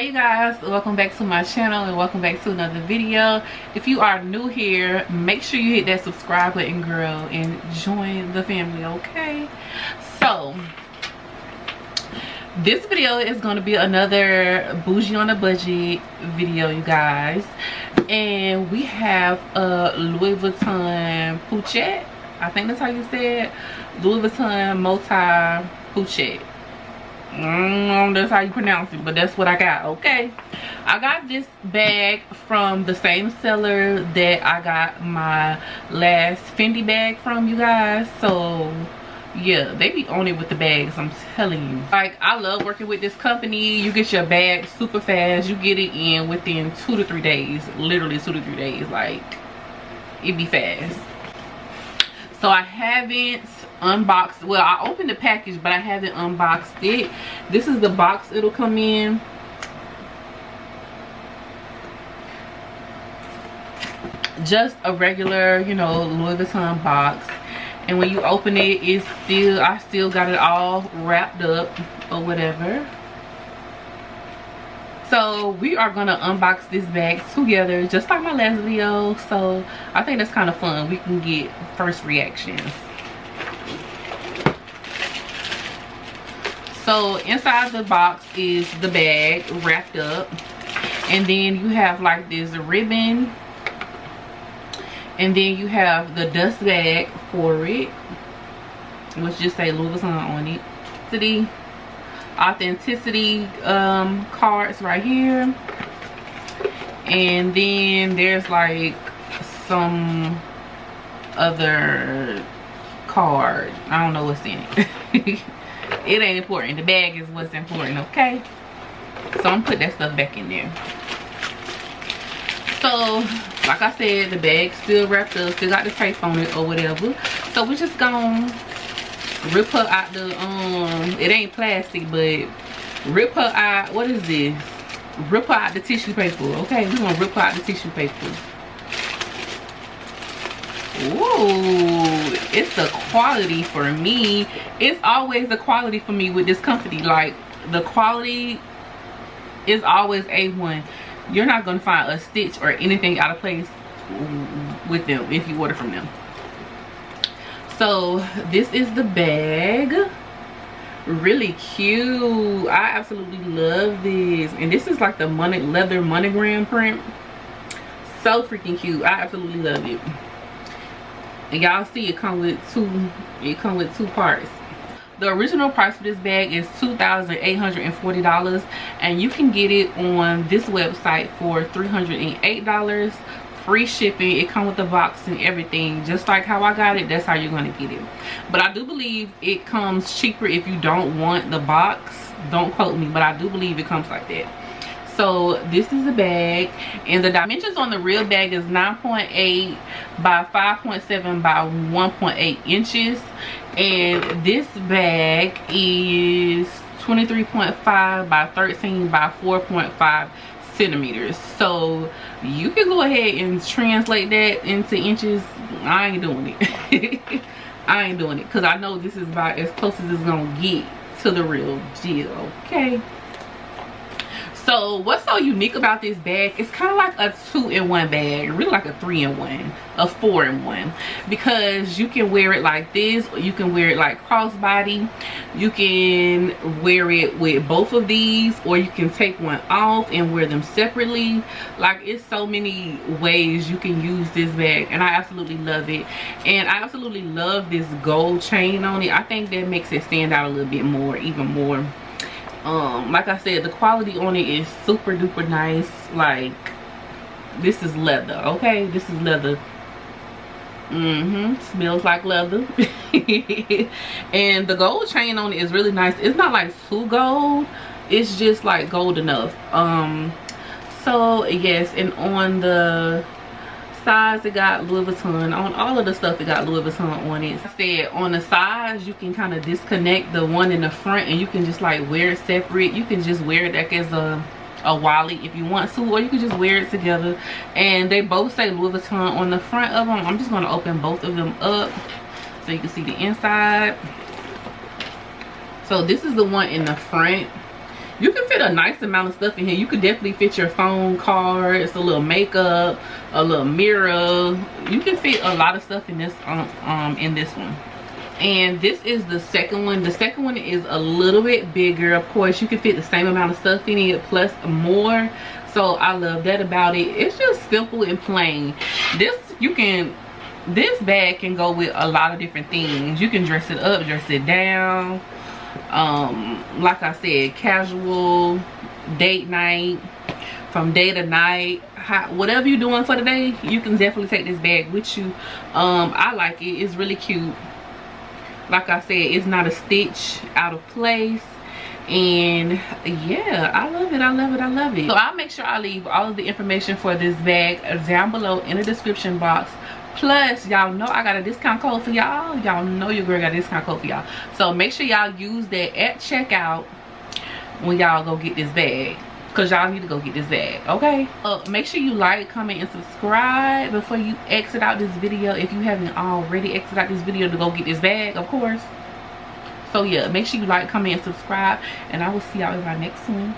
Hey you guys, welcome back to my channel and welcome back to another video. If you are new here, make sure you hit that subscribe button, girl, and join the family, okay? So this video is going to be another bougie on a budget video, you guys, and we have a Louis Vuitton Pochette. I think that's how you say it. Louis Vuitton multi Pochette. I don't know if that's how you pronounce it, but that's what I got. Okay, I got this bag from the same seller that I got my last Fendi bag from, you guys. So yeah, they be on it with the bags, I'm telling you. Like, I love working with this company. You get your bag super fast. You get it in within 2 to 3 days, literally 2 to 3 days. Like, it be fast. So I haven't unboxed, well, I opened the package, but I haven't unboxed it. This is the box it'll come in. Just a regular, you know, Louis Vuitton box. And when you open it, it's still, I still got it all wrapped up or whatever. So we are gonna unbox this bag together, just like my last video. So I think that's kind of fun. We can get first reactions. So inside the box is the bag wrapped up, and then you have like this ribbon, and then you have the dust bag for it, which just say Louis Vuitton on it. The authenticity cards right here, and then there's like some other card. I don't know what's in it. It ain't important. The bag is what's important, okay? So I'm gonna put that stuff back in there. So like I said, the bag's still wrapped up, still got the tape on it or whatever. So we're just gonna rip her out the it ain't plastic, but rip her out. What is this? Rip her out the tissue paper. Okay, we're gonna rip her out the tissue paper. Ooh, it's the quality for me. It's always the quality for me with this company. Like, the quality is always A1. You're not gonna find a stitch or anything out of place with them if you order from them. So this is the bag. Really cute. I absolutely love this. And this is like the leather monogram print. So freaking cute. I absolutely love it. And y'all see it come with two parts. The original price for this bag is $2,840, and you can get it on this website for $308. Free shipping. It comes with the box and everything, just like how I got it. That's how you're going to get it. But I do believe it comes cheaper if you don't want the box. Don't quote me, but I do believe it comes like that. So this is the bag, and the dimensions on the real bag is 9.8 by 5.7 by 1.8 inches, and this bag is 23.5 by 13 by 4.5 centimeters. So you can go ahead and translate that into inches. I ain't doing it. I ain't doing it, because I know this is about as close as it's gonna get to the real deal, okay? So what's so unique about this bag? It's kind of like a 2-in-1 bag, really like a 3-in-1, a 4-in-1, because you can wear it like this, or you can wear it like crossbody. You can wear it with both of these, or you can take one off and wear them separately. Like, it's so many ways you can use this bag, and I absolutely love it. And I absolutely love this gold chain on it. I think that makes it stand out a little bit more, even more. Like I said, the quality on it is super duper nice. Like, this is leather, okay? This is leather. Smells like leather. And the gold chain on it is really nice. It's not like too gold, it's just like gold enough. So yes, and on the sides it got Louis Vuitton. On all of the stuff it got Louis Vuitton on it. I said on the sides you can kind of disconnect the one in the front, and you can just like wear it separate. You can just wear it like as a wallet if you want to, or you can just wear it together. And they both say Louis Vuitton on the front of them. I'm just going to open both of them up so you can see the inside. So this is the one in the front, You can fit a nice amount of stuff in here. You could definitely fit your phone, cards, a little makeup, a little mirror. You can fit a lot of stuff in this one. And this is the second one. The second one is a little bit bigger. Of course, you can fit the same amount of stuff in it plus more. So I love that about it. It's just simple and plain. This bag can go with a lot of different things. You can dress it up, dress it down. Like I said, casual, date night, from day to night, whatever you're doing for the day, you can definitely take this bag with you. I like it. It's really cute. Like I said, it's not a stitch out of place. And yeah, I love it. I love it. I love it. So I'll make sure I leave all of the information for this bag down below in the description box. Plus, y'all know I got a discount code for y'all. Y'all know your girl got a discount code for y'all. So make sure y'all use that at checkout when y'all go get this bag. Because y'all need to go get this bag, okay? Make sure you like, comment, and subscribe before you exit out this video. If you haven't already exited out this video to go get this bag, of course. So yeah, make sure you like, comment, and subscribe. And I will see y'all in my next one.